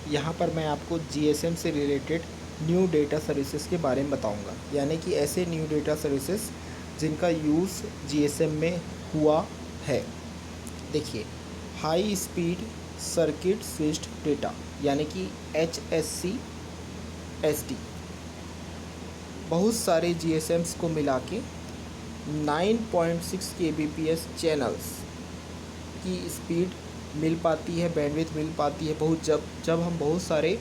यहाँ पर मैं आपको जीएसएम से रिलेटेड न्यू डेटा सर्विसेज के बारे में बताऊँगा, यानी कि ऐसे न्यू डेटा सर्विसेज जिनका यूज़ जीएसएम में हुआ है। देखिए, high speed circuit switched data यानी कि HSCSD बहुत सारे जीएसएम्स को मिला के 9.6 kbps चैनल्स की स्पीड मिल पाती है, बैंडविड्थ मिल पाती है। जब हम बहुत सारे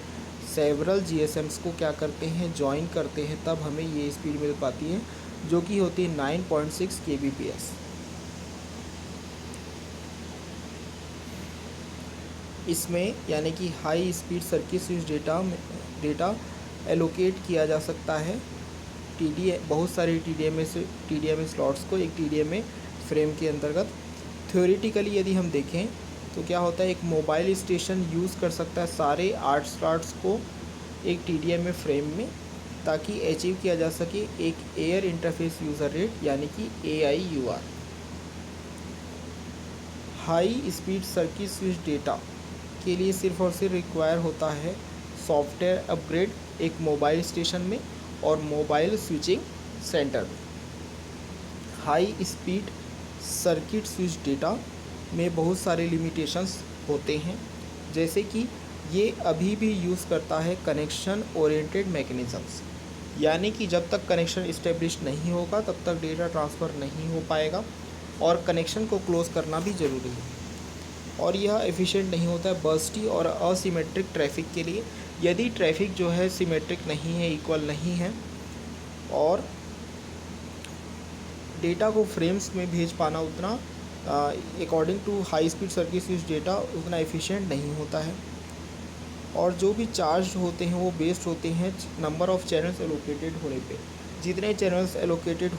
सेवरल जीएसएम्स को क्या करते हैं, ज्वाइन करते हैं, तब हमें ये स्पीड मिल पाती है जो कि होती है 9.6 kbps। इसमें यानी कि high speed circuit switch data allocate किया जा सकता है बहुत सारे टीडीएमए स्लॉट्स को एक टीडीएमए फ्रेम के अंतर्गत। थ्योरेटिकली यदि हम देखें तो क्या होता है, एक मोबाइल स्टेशन यूज़ कर सकता है सारे 8 स्लॉट्स को एक टीडीएमए फ्रेम में, ताकि अचीव किया जा सके एक एयर इंटरफेस यूज़र रेट यानी कि AIUR। High speed circuit switch data के लिए सिर्फ और सिर्फ रिक्वायर होता है सॉफ्टवेयर अपग्रेड एक मोबाइल स्टेशन में और मोबाइल स्विचिंग सेंटर में। High speed circuit switch data में बहुत सारे लिमिटेशंस होते हैं, जैसे कि ये अभी भी यूज़ करता है कनेक्शन ओरिएंटेड मैकेनिज़म्स, यानी कि जब तक कनेक्शन इस्टेब्लिश नहीं होगा तब तक डेटा ट्रांसफ़र नहीं हो पाएगा और कनेक्शन को क्लोज़ करना भी ज़रूरी है। और यह एफिशिएंट नहीं होता है बर्स्टी और असिमेट्रिक ट्रैफिक के लिए। यदि ट्रैफिक जो है सिमेट्रिक नहीं है, इक्वल नहीं है, और डेटा को फ्रेम्स में भेज पाना उतना according to high speed circuit switch data उतना एफिशिएंट नहीं होता है। और जो भी चार्ज होते हैं वो बेस्ड होते हैं नंबर ऑफ़ चैनल्स एलोकेटेड होने पे। जितने चैनल्स एलोकेटेड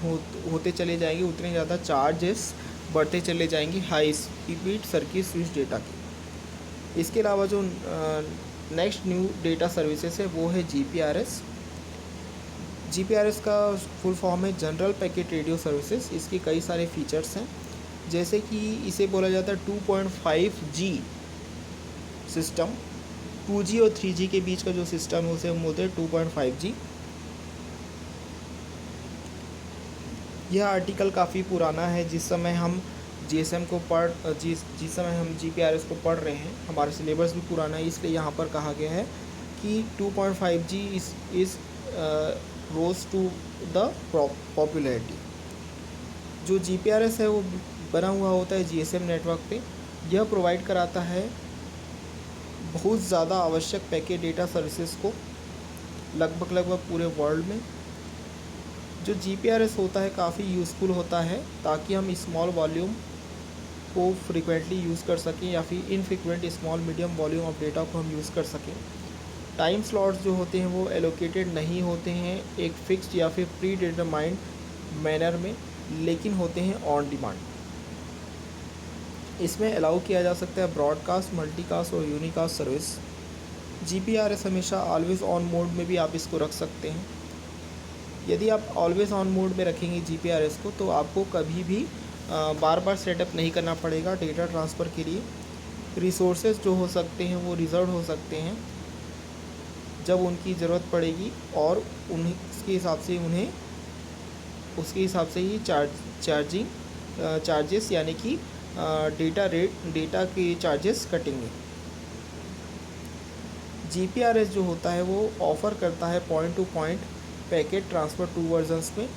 होते चले जाएंगे उतने ज़्यादा चार्जेस बढ़ते चले जाएंगे high speed circuit switch data के। इसके अलावा जो नेक्स्ट न्यू डेटा सर्विसेज है वो है GPRS। GPRS का फुल फॉर्म है जनरल पैकेट रेडियो सर्विसेज। इसके कई सारे फीचर्स हैं, जैसे कि इसे बोला जाता है 2.5G सिस्टम। 2G और 3G के बीच का जो सिस्टम है उसे हम बोलते हैं 2.5G। यह आर्टिकल काफ़ी पुराना है। जिस समय हम जिस समय हम GPRS को पढ़ रहे हैं, हमारा सिलेबस भी पुराना है, इसलिए यहाँ पर कहा गया है कि 2.5G is rose to the popularity. जो GPRS है वो बना हुआ होता है GSM नेटवर्क पे। यह प्रोवाइड कराता है बहुत ज़्यादा आवश्यक पैकेट डेटा सर्विसेज को लगभग पूरे वर्ल्ड में। जो GPRS होता है काफ़ी यूज़फुल होता है ताकि हम स्मॉल वॉल्यूम को फ्रिक्वेंटली यूज़ कर सकें या फिर infrequent small medium volume of data को हम यूज़ कर सकें। टाइम स्लॉट्स जो होते हैं वो एलोकेटेड नहीं होते हैं एक फिक्स्ड या फिर प्री डिटरमाइंड मैनर में, लेकिन होते हैं ऑन डिमांड। इसमें अलाउ किया जा सकता है ब्रॉडकास्ट, मल्टीकास्ट और यूनिकास्ट सर्विस। GPRS हमेशा ऑलवेज़ ऑन मोड में भी आप इसको रख सकते हैं। यदि आप ऑलवेज़ ऑन मोड में रखेंगे GPRS को तो आपको कभी भी बार बार सेटअप नहीं करना पड़ेगा डेटा ट्रांसफ़र के लिए। रिसोर्सेज जो हो सकते हैं वो रिज़र्व हो सकते हैं जब उनकी ज़रूरत पड़ेगी, और उसके हिसाब से ही चार्जेस यानी कि डेटा के चार्जेस कटेंगे। GPRS जो होता है वो ऑफ़र करता है point to point packet transfer 2 versions में,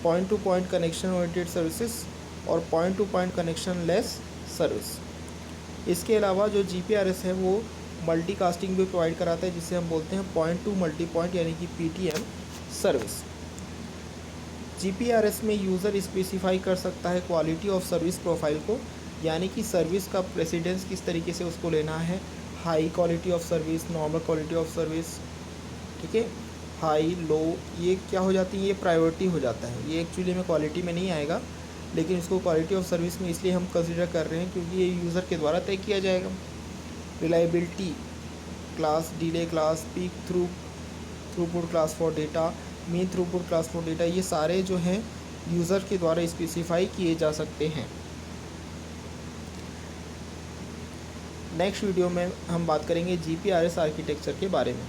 point to point connection oriented services और point to point connectionless service. इसके अलावा जो GPRS है वो मल्टीकास्टिंग भी प्रोवाइड कराता है, जिसे हम बोलते हैं पॉइंट टू मल्टी पॉइंट यानी कि PTM सर्विस। GPRS में यूज़र स्पेसिफाई कर सकता है क्वालिटी ऑफ सर्विस प्रोफाइल को, यानी कि सर्विस का प्रेसिडेंस किस तरीके से उसको लेना है। High quality of service, normal quality of service, ठीक है, हाई लो, ये क्या हो जाती है, ये प्रायोरिटी हो जाता है। ये एक्चुअली में क्वालिटी में नहीं आएगा, लेकिन इसको क्वालिटी ऑफ सर्विस में इसलिए हम कंसिडर कर रहे हैं क्योंकि ये यूज़र के द्वारा तय किया जाएगा। Reliability class, delay class, peak throughput class for data, mean throughput class for data, ये सारे जो हैं यूज़र के द्वारा स्पेसिफाई किए जा सकते हैं। नेक्स्ट वीडियो में हम बात करेंगे GPRS आर्किटेक्चर के बारे में।